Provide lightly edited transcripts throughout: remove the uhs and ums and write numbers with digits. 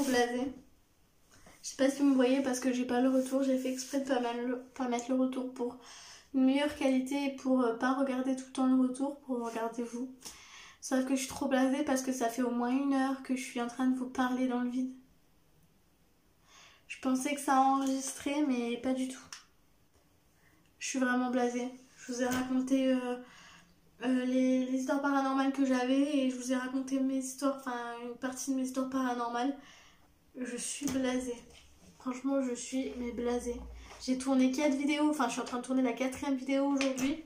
blasée. Je sais pas si vous me voyez parce que j'ai pas le retour. J'ai fait exprès de pas mettre le retour pour une meilleure qualité et pour pas regarder tout le temps le retour, pour regarder vous. Sauf que je suis trop blasée parce que ça fait au moins 1 heure que je suis en train de vous parler dans le vide. Je pensais que ça a enregistré mais pas du tout. Je suis vraiment blasée. Je vous ai raconté les histoires paranormales que j'avais et je vous ai raconté mes histoires, enfin une partie de mes histoires paranormales. Je suis blasée. Franchement, je suis blasée. J'ai tourné 4 vidéos, enfin je suis en train de tourner la 4e vidéo aujourd'hui.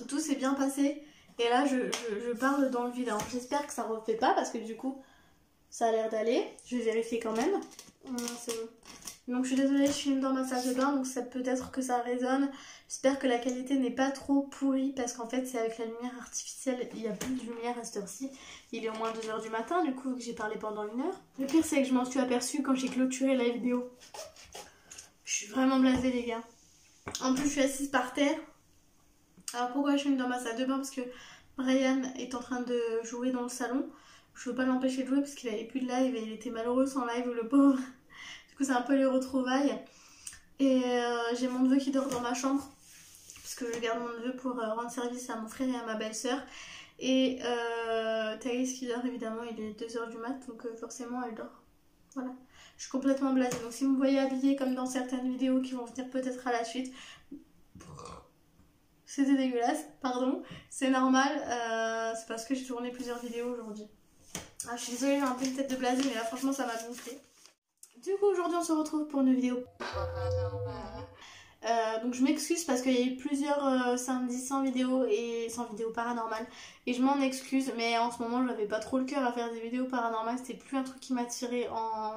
Tout s'est bien passé. Et là, je parle dans le vide. Alors j'espère que ça ne refait pas parce que du coup, ça a l'air d'aller. Je vais vérifier quand même. C'est bon. Donc je suis désolée, je filme dans ma salle de bain, donc ça peut-être que ça résonne. J'espère que la qualité n'est pas trop pourrie parce qu'en fait c'est avec la lumière artificielle, il n'y a plus de lumière à cette heure-ci. Il est au moins 2 h du matin du coup que j'ai parlé pendant 1 heure. Le pire c'est que je m'en suis aperçue quand j'ai clôturé la vidéo. Je suis vraiment blasée les gars. En plus je suis assise par terre. Alors pourquoi je filme dans ma salle de bain? Parce que Brian est en train de jouer dans le salon. Je veux pas l'empêcher de jouer parce qu'il avait plus de live et il était malheureux sans live le pauvre. Du coup c'est un peu les retrouvailles. Et j'ai mon neveu qui dort dans ma chambre. Parce que je garde mon neveu pour rendre service à mon frère et à ma belle-sœur. Et Thaïs qui dort évidemment, il est 2 h du mat. Donc forcément elle dort. Voilà. Je suis complètement blasée. Donc si vous me voyez habillée comme dans certaines vidéos qui vont venir peut-être à la suite. C'était dégueulasse, pardon. C'est normal. C'est parce que j'ai tourné plusieurs vidéos aujourd'hui. Ah, je suis désolée, j'ai un peu une tête de blasée. Mais là franchement ça m'a gonflé. Du coup aujourd'hui on se retrouve pour une vidéo. Donc je m'excuse parce qu'il y a eu plusieurs samedis sans vidéo paranormales. Et je m'en excuse, mais en ce moment j'avais pas trop le cœur à faire des vidéos paranormales. C'était plus un truc qui m'attirait en...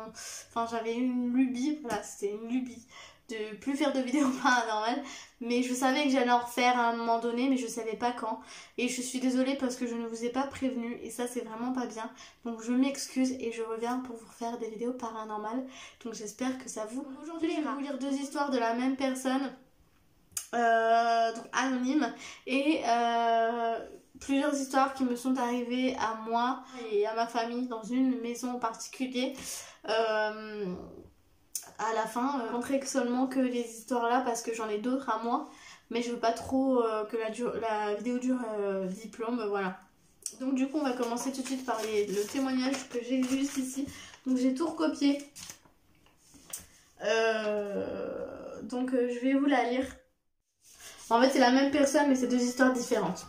Enfin j'avais une lubie, voilà c'était une lubie de plus faire de vidéos paranormales. Mais je savais que j'allais en refaire à un moment donné, mais je savais pas quand. Et je suis désolée parce que je ne vous ai pas prévenu et ça c'est vraiment pas bien. Donc je m'excuse et je reviens pour vous faire des vidéos paranormales. Donc j'espère que ça vous... Aujourd'hui je vais vous lire 2 histoires de la même personne, donc anonyme, et plusieurs histoires qui me sont arrivées à moi et à ma famille dans une maison en particulier. À la fin, montrer seulement que les histoires là parce que j'en ai d'autres à moi, mais je veux pas trop que la vidéo dure 10 plombes, voilà. Donc du coup on va commencer tout de suite par le témoignage que j'ai juste ici. Donc j'ai tout recopié. Donc je vais vous la lire. En fait c'est la même personne mais c'est 2 histoires différentes.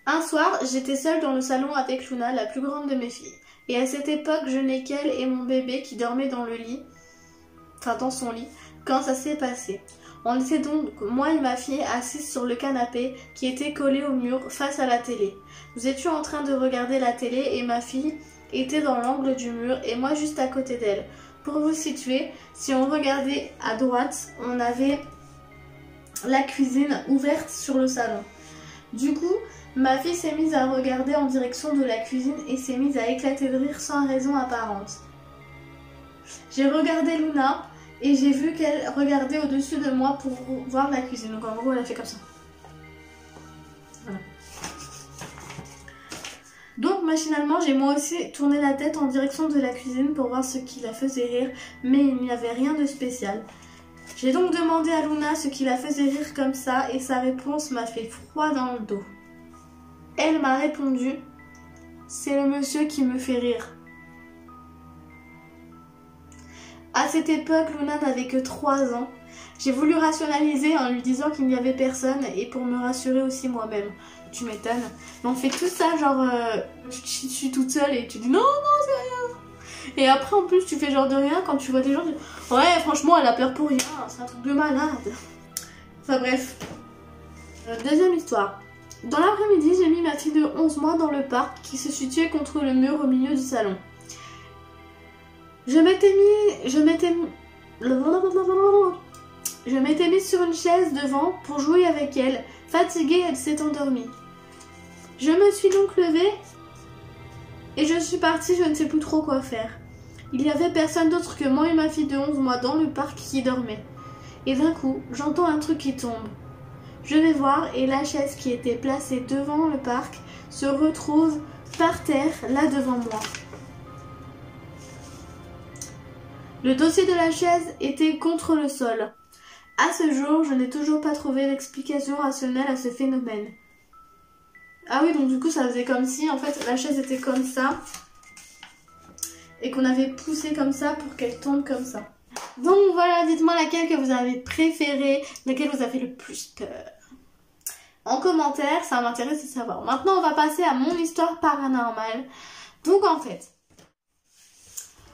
Un soir j'étais seule dans le salon avec Luna, la plus grande de mes filles. Et à cette époque, je n'ai qu'elle et mon bébé qui dormait dans le lit, enfin dans son lit, quand ça s'est passé. On était donc, moi et ma fille, assises sur le canapé qui était collé au mur face à la télé. Nous étions en train de regarder la télé et ma fille était dans l'angle du mur et moi juste à côté d'elle. Pour vous situer, si on regardait à droite, on avait la cuisine ouverte sur le salon. Du coup, ma fille s'est mise à regarder en direction de la cuisine et s'est mise à éclater de rire sans raison apparente. J'ai regardé Luna et j'ai vu qu'elle regardait au-dessus de moi pour voir la cuisine. Donc en gros elle a fait comme ça. Voilà. Donc machinalement j'ai moi aussi tourné la tête en direction de la cuisine pour voir ce qui la faisait rire, mais il n'y avait rien de spécial. J'ai donc demandé à Luna ce qui la faisait rire comme ça et sa réponse m'a fait froid dans le dos. Elle m'a répondu « C'est le monsieur qui me fait rire ». À cette époque, Luna n'avait que 3 ans. J'ai voulu rationaliser en lui disant qu'il n'y avait personne et pour me rassurer aussi moi-même. Tu m'étonnes. Mais on fait tout ça genre je suis toute seule et tu dis « Non, non, c'est rien ». Et après en plus tu fais genre de rien quand tu vois des gens tu dis « Ouais, franchement elle a peur pour rien, c'est un truc de malade ». Enfin bref. Deuxième histoire. Dans l'après-midi, j'ai mis ma fille de 11 mois dans le parc qui se situait contre le mur au milieu du salon. Je m'étais mise sur une chaise devant pour jouer avec elle. Fatiguée, elle s'est endormie. Je me suis donc levée et je suis partie, je ne sais plus trop quoi faire. Il n'y avait personne d'autre que moi et ma fille de 11 mois dans le parc qui dormait. Et d'un coup, j'entends un truc qui tombe. Je vais voir et la chaise qui était placée devant le parc se retrouve par terre là devant moi. Le dossier de la chaise était contre le sol. À ce jour, je n'ai toujours pas trouvé d'explication rationnelle à ce phénomène. Ah oui, donc du coup ça faisait comme si en fait la chaise était comme ça et qu'on avait poussé comme ça pour qu'elle tombe comme ça. Donc voilà, dites-moi laquelle que vous avez préférée, laquelle vous a fait le plus peur. En commentaire, ça m'intéresse de savoir. Maintenant, on va passer à mon histoire paranormale. Donc en fait,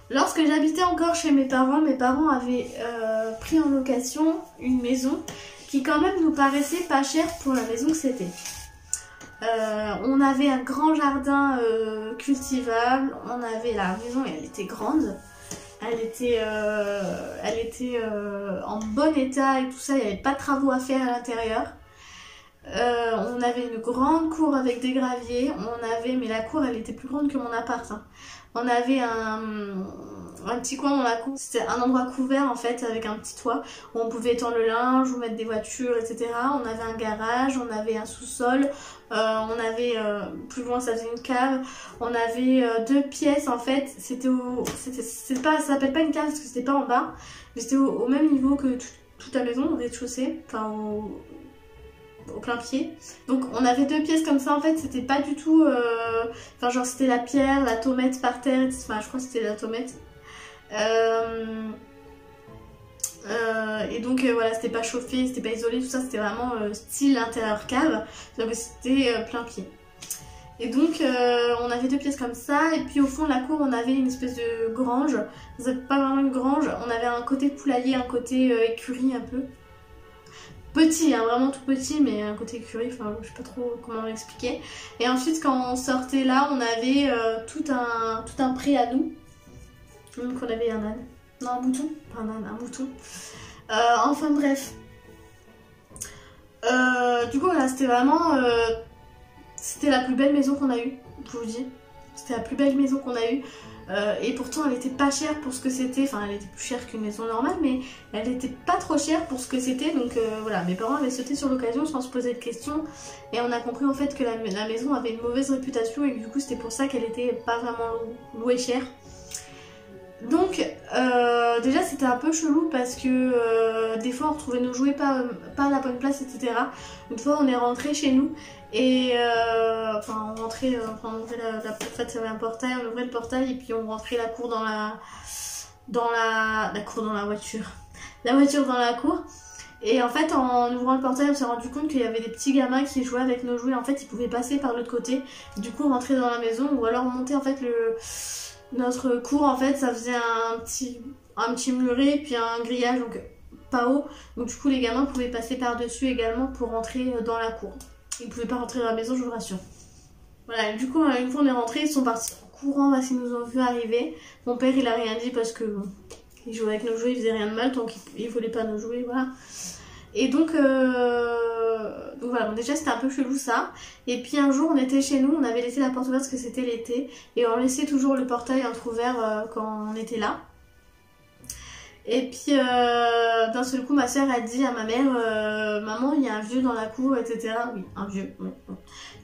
lorsque j'habitais encore chez mes parents avaient pris en location une maison qui quand même nous paraissait pas chère pour la maison que c'était. On avait un grand jardin cultivable, on avait la maison, elle était grande, elle était en bon état et tout ça, il n'y avait pas de travaux à faire à l'intérieur. On avait une grande cour avec des graviers, mais la cour elle était plus grande que mon appart. Hein. On avait un petit coin dans la cour, c'était un endroit couvert en fait avec un petit toit où on pouvait étendre le linge ou mettre des voitures, etc. On avait un garage, on avait un sous-sol, on avait plus loin ça faisait une cave, on avait 2 pièces en fait, ça s'appelle pas une cave parce que c'était pas en bas, mais c'était au même niveau que toute la maison, au rez-de-chaussée, enfin au plein pied. Donc on avait 2 pièces comme ça en fait, c'était pas du tout enfin genre c'était la pierre, la tomate par terre, enfin je crois que c'était la tomate. Et donc voilà, c'était pas chauffé, c'était pas isolé, tout ça, c'était vraiment style intérieur cave, donc c'était plein pied. Et donc on avait 2 pièces comme ça, et puis au fond de la cour on avait une espèce de grange, c'était pas vraiment une grange, on avait un côté poulailler, un côté écurie un peu. Petit, hein, vraiment tout petit, mais un côté écurie, enfin je sais pas trop comment l'expliquer. Et ensuite quand on sortait là, on avait tout un pré à nous. Donc on avait un âne. Non, un mouton. Pas un âne, un mouton. Enfin bref. Du coup voilà, c'était vraiment... c'était la plus belle maison qu'on a eue, je vous dis. C'était la plus belle maison qu'on a eue. Et pourtant elle était pas chère pour ce que c'était. Enfin elle était plus chère qu'une maison normale, mais elle était pas trop chère pour ce que c'était. Donc voilà, mes parents avaient sauté sur l'occasion sans se poser de questions. Et on a compris en fait que la maison avait une mauvaise réputation et que du coup c'était pour ça qu'elle était pas vraiment louée chère. Donc déjà c'était un peu chelou parce que des fois on retrouvait nos jouets pas à la bonne place, etc. Une fois on est rentré chez nous et enfin on rentrait, on ouvrait la porte, en fait il y avait un portail, on ouvrait le portail et puis on rentrait la cour dans la cour dans la voiture. La voiture dans la cour. Et en fait en ouvrant le portail on s'est rendu compte qu'il y avait des petits gamins qui jouaient avec nos jouets. En fait ils pouvaient passer par l'autre côté, du coup rentrer dans la maison ou alors monter en fait notre cour en fait ça faisait un petit muret puis un grillage donc pas haut, donc du coup les gamins pouvaient passer par dessus également pour rentrer dans la cour. Ils pouvaient pas rentrer dans la maison, je vous rassure. Voilà, et du coup une fois on est rentré, ils sont partis en courant parce qu'ils nous ont vu arriver. Mon père il a rien dit parce que bon, il jouait avec nos jouets, il faisait rien de mal donc il voulait pas nos jouets, voilà. Et donc voilà, bon, déjà c'était un peu chelou ça. Et puis un jour on était chez nous, on avait laissé la porte ouverte parce que c'était l'été. Et on laissait toujours le portail entrouvert quand on était là. Et puis d'un seul coup ma soeur a dit à ma mère maman il y a un vieux dans la cour, etc. Oui, un vieux, oui.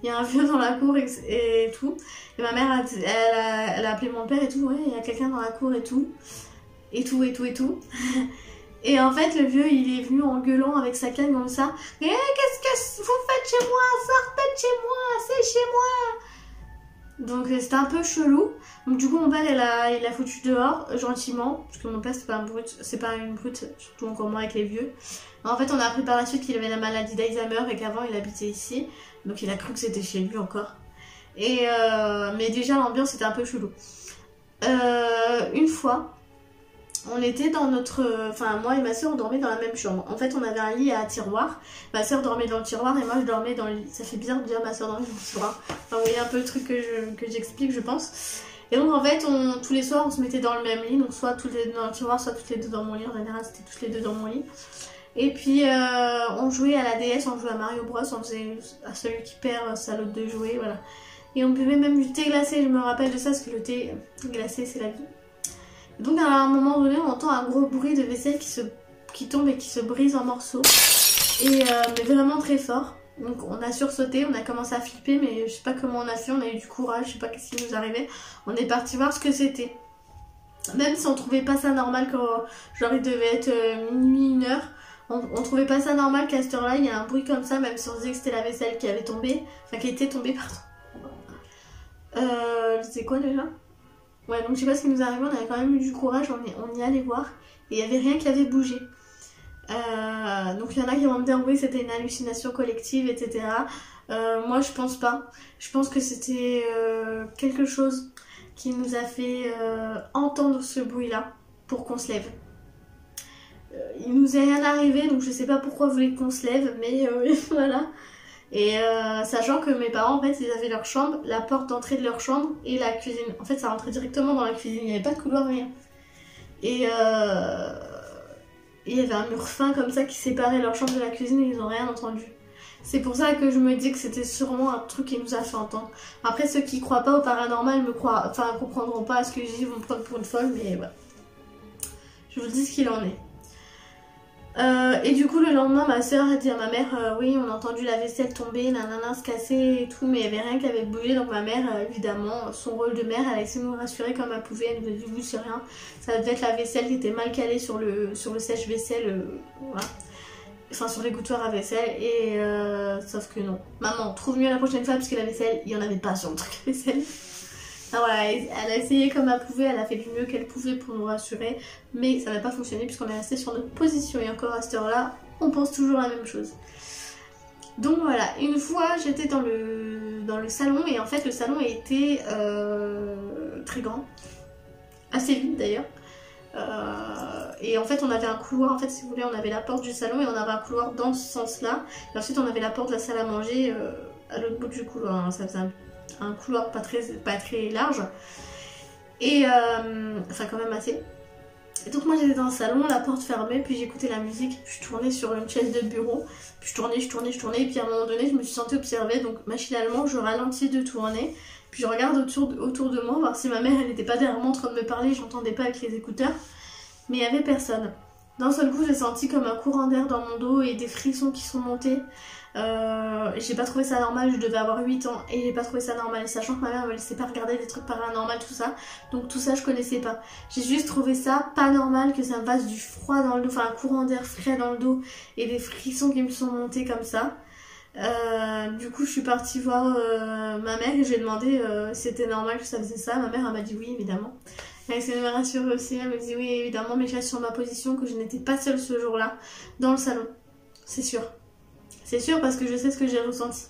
Il y a un vieux dans la cour et tout. Et ma mère elle a appelé mon père et tout, ouais il y a quelqu'un dans la cour et tout. Et tout. Et en fait, le vieux, il est venu en gueulant avec sa canne comme ça. Eh, qu'est-ce que vous faites chez moi? Sortez de chez moi, c'est chez moi. Donc c'était un peu chelou. Donc du coup, mon père, il l'a foutu dehors, gentiment. Parce que mon père, c'est pas une brute, surtout encore moins avec les vieux. En fait, on a appris par la suite qu'il avait la maladie d'Alzheimer et qu'avant, il habitait ici. Donc il a cru que c'était chez lui encore. Et mais déjà, l'ambiance était un peu chelou. Une fois... on était dans notre... Enfin, moi et ma soeur, on dormait dans la même chambre. En fait, on avait un lit à tiroir. Ma soeur dormait dans le tiroir et moi, je dormais dans le lit. Ça fait bizarre de dire ma soeur dormait dans le tiroir. Enfin, vous voyez un peu le truc que j'explique, je pense. Et donc, en fait, tous les soirs, on se mettait dans le même lit. Donc, soit toutes les deux dans le tiroir, soit toutes les deux dans mon lit. En général, c'était toutes les deux dans mon lit. Et puis, on jouait à la DS, on jouait à Mario Bros. On faisait à celui qui perd sa lote de jouets, voilà. Et on buvait même du thé glacé. Je me rappelle de ça, parce que le thé glacé, c'est la vie. Donc à un moment donné on entend un gros bruit de vaisselle qui tombe et qui se brise en morceaux. Et mais vraiment très fort. Donc on a sursauté, on a commencé à flipper mais je sais pas comment on a fait, on a eu du courage, je sais pas qu'est-ce qui nous arrivait. On est parti voir ce que c'était. Même si on trouvait pas ça normal quand genre il devait être minuit, 1h, on trouvait pas ça normal qu'à cette heure-là il y a un bruit comme ça, même si on disait que c'était la vaisselle qui avait tombé, enfin qui était tombée, pardon. C'est quoi déjà? Ouais, donc je sais pas ce qui nous est arrivé, on avait quand même eu du courage, on y allait voir, et il y avait rien qui avait bougé. Donc il y en a qui vont me dire oui c'était une hallucination collective, etc. Moi je pense pas. Je pense que c'était quelque chose qui nous a fait entendre ce bruit-là pour qu'on se lève. Il nous est rien arrivé, donc je sais pas pourquoi vous voulez qu'on se lève, mais voilà. Et sachant que mes parents, en fait, ils avaient leur chambre, la porte d'entrée de leur chambre et la cuisine. En fait, ça rentrait directement dans la cuisine, il n'y avait pas de couloir, rien. Et il y avait un mur fin comme ça qui séparait leur chambre de la cuisine et ils n'ont rien entendu. C'est pour ça que je me dis que c'était sûrement un truc qui nous a fait entendre. Après, ceux qui croient pas au paranormal comprendront pas ce que je dis, vont me prendre pour une folle, mais voilà. Je vous dis ce qu'il en est. Et du coup le lendemain ma soeur a dit à ma mère oui on a entendu la vaisselle tomber, nanana se casser et tout, mais il n'y avait rien qui avait bougé. Donc ma mère évidemment son rôle de mère elle a essayé de nous rassurer comme elle pouvait. Elle nous a dit oui c'est rien, ça devait être la vaisselle qui était mal calée sur le sèche-vaisselle, voilà. Enfin sur l'égouttoir à vaisselle et sauf que non. Maman trouve mieux la prochaine fois parce que la vaisselle il n'y en avait pas sur le truc à vaisselle. Alors voilà, elle a essayé comme elle pouvait, elle a fait du mieux qu'elle pouvait pour nous rassurer, mais ça n'a pas fonctionné puisqu'on est resté sur notre position et encore à cette heure-là, on pense toujours la même chose. Donc voilà, une fois j'étais dans le salon et en fait le salon était très grand, assez vide d'ailleurs. Et en fait on avait un couloir, en fait si vous voulez on avait la porte du salon et on avait un couloir dans ce sens-là. Et ensuite on avait la porte de la salle à manger à l'autre bout du couloir, hein. Ça faisait un couloir pas très large et enfin quand même assez. Et donc moi j'étais dans le salon, la porte fermée, puis j'écoutais la musique, puis je tournais sur une chaise de bureau, puis je tournais et puis à un moment donné je me suis sentie observée, donc machinalement je ralentis de tourner, puis je regarde autour de moi voir si ma mère elle n'était pas derrière moi en train de me parler, j'entendais pas avec les écouteurs, mais il n'y avait personne. D'un seul coup j'ai senti comme un courant d'air dans mon dos et des frissons qui sont montés. J'ai pas trouvé ça normal, je devais avoir 8 ans et j'ai pas trouvé ça normal, sachant que ma mère me laissait pas regarder des trucs paranormaux, tout ça, donc tout ça je connaissais pas. J'ai juste trouvé ça pas normal que ça me fasse du froid dans le dos, enfin un courant d'air frais dans le dos et des frissons qui me sont montés comme ça. Du coup je suis partie voir ma mère et j'ai demandé si c'était normal que ça faisait ça. Ma mère elle m'a dit oui évidemment. Elle essayé de me rassurer aussi, elle me dit oui évidemment, mais je reste sur ma position que je n'étais pas seule ce jour-là dans le salon, c'est sûr. C'est sûr parce que je sais ce que j'ai ressenti.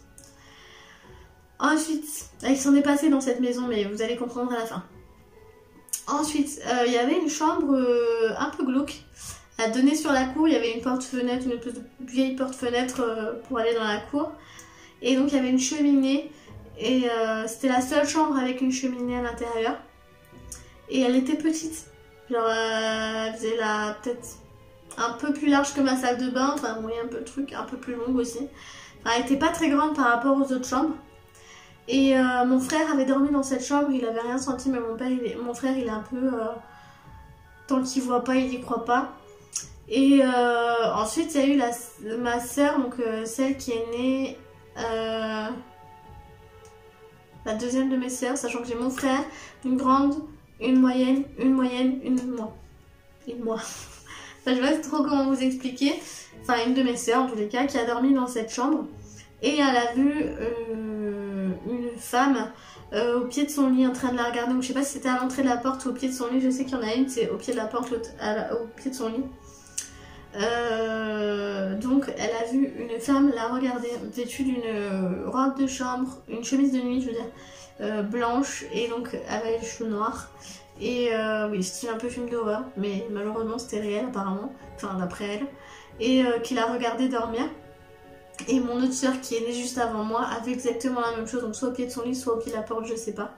Ensuite, il s'en est passé dans cette maison, mais vous allez comprendre à la fin. Ensuite, il y avait une chambre un peu glauque. Elle donnait sur la cour, il y avait une porte-fenêtre, une vieille porte-fenêtre pour aller dans la cour. Et donc il y avait une cheminée. Et c'était la seule chambre avec une cheminée à l'intérieur. Et elle était petite. Genre, elle faisait peut-être un peu plus large que ma salle de bain, enfin oui un peu le truc, un peu plus longue aussi. Enfin, elle était pas très grande par rapport aux autres chambres. Et mon frère avait dormi dans cette chambre, il avait rien senti, mais mon frère il est un peu... tant qu'il voit pas, il y croit pas. Et ensuite il y a eu ma soeur, donc celle qui est née... la deuxième de mes soeurs, sachant que j'ai mon frère, une grande, une moyenne, moi. Enfin, je sais pas trop comment vous expliquer. Enfin, une de mes soeurs, en tous les cas, qui a dormi dans cette chambre. Et elle a vu une femme au pied de son lit en train de la regarder. Donc, je sais pas si c'était à l'entrée de la porte ou au pied de son lit. Je sais qu'il y en a une, c'est au pied de la porte, l'autre au pied de son lit. Donc, elle a vu une femme la regarder, vêtue d'une robe de chambre, une chemise de nuit, je veux dire, blanche, et donc avec les cheveux noirs. Et oui, c'était un peu film d'horreur, mais malheureusement c'était réel apparemment, enfin d'après elle, et qui l'a regardé dormir. Et mon autre soeur qui est née juste avant moi avait exactement la même chose, donc soit au pied de son lit, soit au pied de la porte, je sais pas.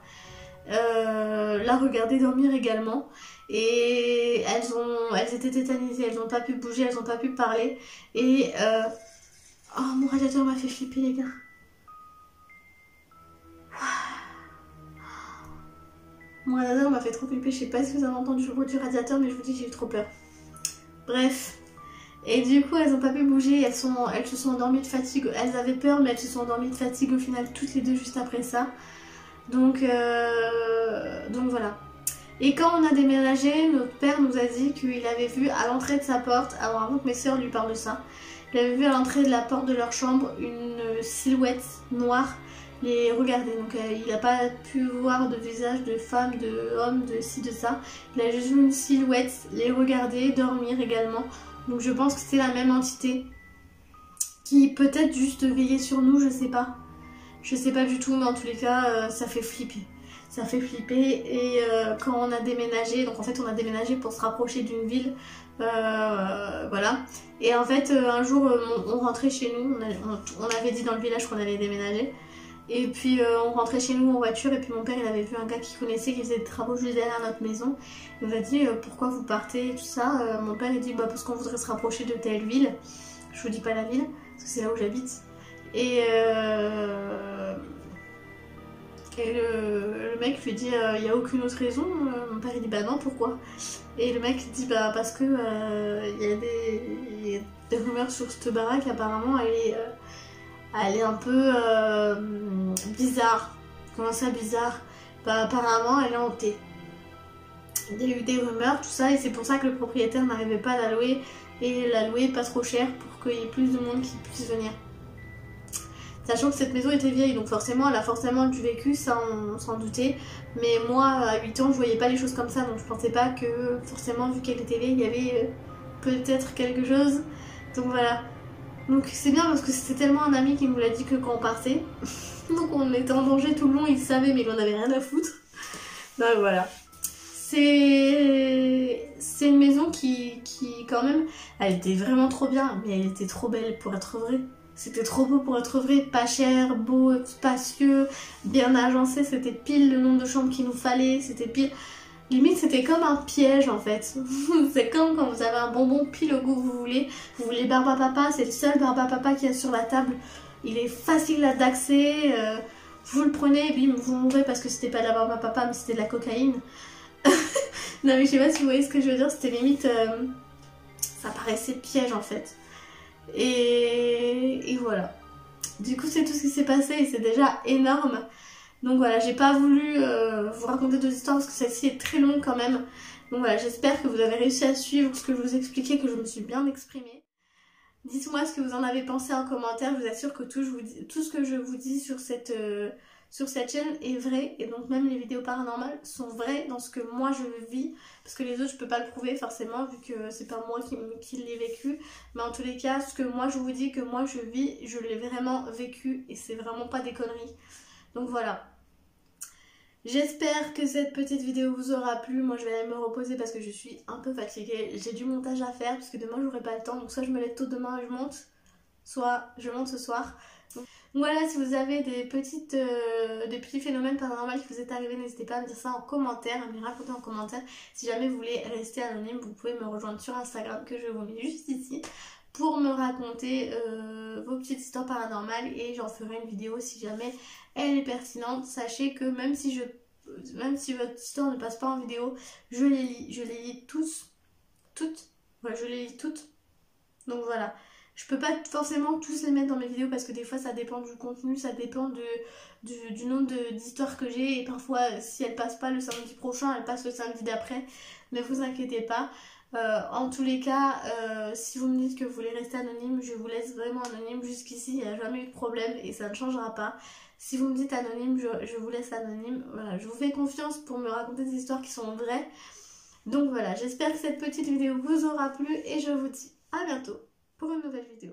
L'a regardé dormir également. Et elles étaient tétanisées, elles n'ont pas pu bouger, elles n'ont pas pu parler. Et oh, mon radiateur m'a fait flipper les gars. Mon radiateur m'a fait trop flipper, je sais pas si vous avez entendu le bruit du radiateur, mais je vous dis j'ai eu trop peur. Bref. Et du coup elles n'ont pas pu bouger, elles se sont endormies de fatigue, elles avaient peur mais elles se sont endormies de fatigue au final toutes les deux juste après ça. Donc voilà. Et quand on a déménagé, notre père nous a dit qu'il avait vu à l'entrée de sa porte, alors avant que mes soeurs lui parlent de ça, il avait vu à l'entrée de la porte de leur chambre une silhouette noire les regarder. Donc il n'a pas pu voir de visage de femme, de homme, de ci, de ça. Il a juste vu une silhouette les regarder, dormir également. Donc je pense que c'est la même entité qui peut-être juste veillait sur nous, je sais pas. Je sais pas du tout, mais en tous les cas, ça fait flipper. Ça fait flipper et quand on a déménagé, donc en fait on a déménagé pour se rapprocher d'une ville, voilà. Et en fait un jour on rentrait chez nous, on avait dit dans le village qu'on allait déménager. Et puis on rentrait chez nous en voiture et puis mon père il avait vu un gars qu'il connaissait qui faisait des travaux juste derrière notre maison. Il nous a dit pourquoi vous partez et tout ça. Mon père il dit bah parce qu'on voudrait se rapprocher de telle ville. Je vous dis pas la ville parce que c'est là où j'habite. Et le mec lui dit il n'y a aucune autre raison. Mon père il dit bah non pourquoi. Et le mec dit bah parce que il y a des rumeurs sur cette baraque apparemment elle est un peu bizarre. Comment ça bizarre? Bah apparemment elle est hantée. Il y a eu des rumeurs, tout ça, et c'est pour ça que le propriétaire n'arrivait pas à la louer et la louer pas trop cher pour qu'il y ait plus de monde qui puisse venir. Sachant que cette maison était vieille, donc forcément elle a forcément du vécu, ça on s'en doutait. Mais moi à 8 ans je voyais pas les choses comme ça, donc je pensais pas que forcément vu qu'elle était vieille il y avait peut-être quelque chose. Donc voilà. Donc c'est bien parce que c'était tellement un ami qui nous l'a dit que quand on partait, donc on était en danger tout le long, il savait mais il en avait rien à foutre. Donc voilà. C'est une maison qui quand même, elle était vraiment trop bien, mais elle était trop belle pour être vraie. C'était trop beau pour être vrai, pas cher, beau, spacieux, bien agencé, c'était pile le nombre de chambres qu'il nous fallait, c'était pile... Limite c'était comme un piège en fait. C'est comme quand vous avez un bonbon pile au goût que vous voulez Barbapapa, c'est le seul Barbapapa qu'il y a sur la table. Il est facile d'accès, vous le prenez et puis vous mourrez parce que c'était pas de la Barbapapa mais c'était de la cocaïne. Non mais je sais pas si vous voyez ce que je veux dire, c'était limite... ça paraissait piège en fait. Et voilà. Du coup c'est tout ce qui s'est passé et c'est déjà énorme. Donc voilà, j'ai pas voulu vous raconter d'autres histoires parce que celle-ci est très longue quand même. Donc voilà, j'espère que vous avez réussi à suivre ce que je vous expliquais, que je me suis bien exprimée. Dites-moi ce que vous en avez pensé en commentaire, je vous assure que tout ce que je vous dis sur cette chaîne est vrai. Et donc même les vidéos paranormales sont vraies dans ce que moi je vis. Parce que les autres je peux pas le prouver forcément vu que c'est pas moi qui l'ai vécu. Mais en tous les cas, ce que moi je vous dis, que moi je vis, je l'ai vraiment vécu et c'est vraiment pas des conneries. Donc voilà. J'espère que cette petite vidéo vous aura plu. Moi je vais aller me reposer parce que je suis un peu fatiguée. J'ai du montage à faire parce que demain j'aurai pas le temps. Donc soit je me lève tôt demain et je monte, soit je monte ce soir. Donc voilà, si vous avez des petits phénomènes paranormaux qui vous est arrivés, n'hésitez pas à me dire ça en commentaire, à me raconter en commentaire. Si jamais vous voulez rester anonyme, vous pouvez me rejoindre sur Instagram que je vous mets juste ici pour me raconter vos petites histoires paranormales et j'en ferai une vidéo si jamais elle est pertinente. Sachez que même si votre histoire ne passe pas en vidéo, je les lis toutes. Ouais, je les lis toutes. Donc voilà. Je peux pas forcément tous les mettre dans mes vidéos parce que des fois ça dépend du contenu, ça dépend du nombre d'histoires que j'ai et parfois si elle passe pas le samedi prochain, elle passe le samedi d'après. Ne vous inquiétez pas. En tous les cas, si vous me dites que vous voulez rester anonyme, je vous laisse vraiment anonyme. Jusqu'ici, il n'y a jamais eu de problème et ça ne changera pas. Si vous me dites anonyme, je vous laisse anonyme. Voilà, je vous fais confiance pour me raconter des histoires qui sont vraies. Donc voilà, j'espère que cette petite vidéo vous aura plu et je vous dis à bientôt pour une nouvelle vidéo.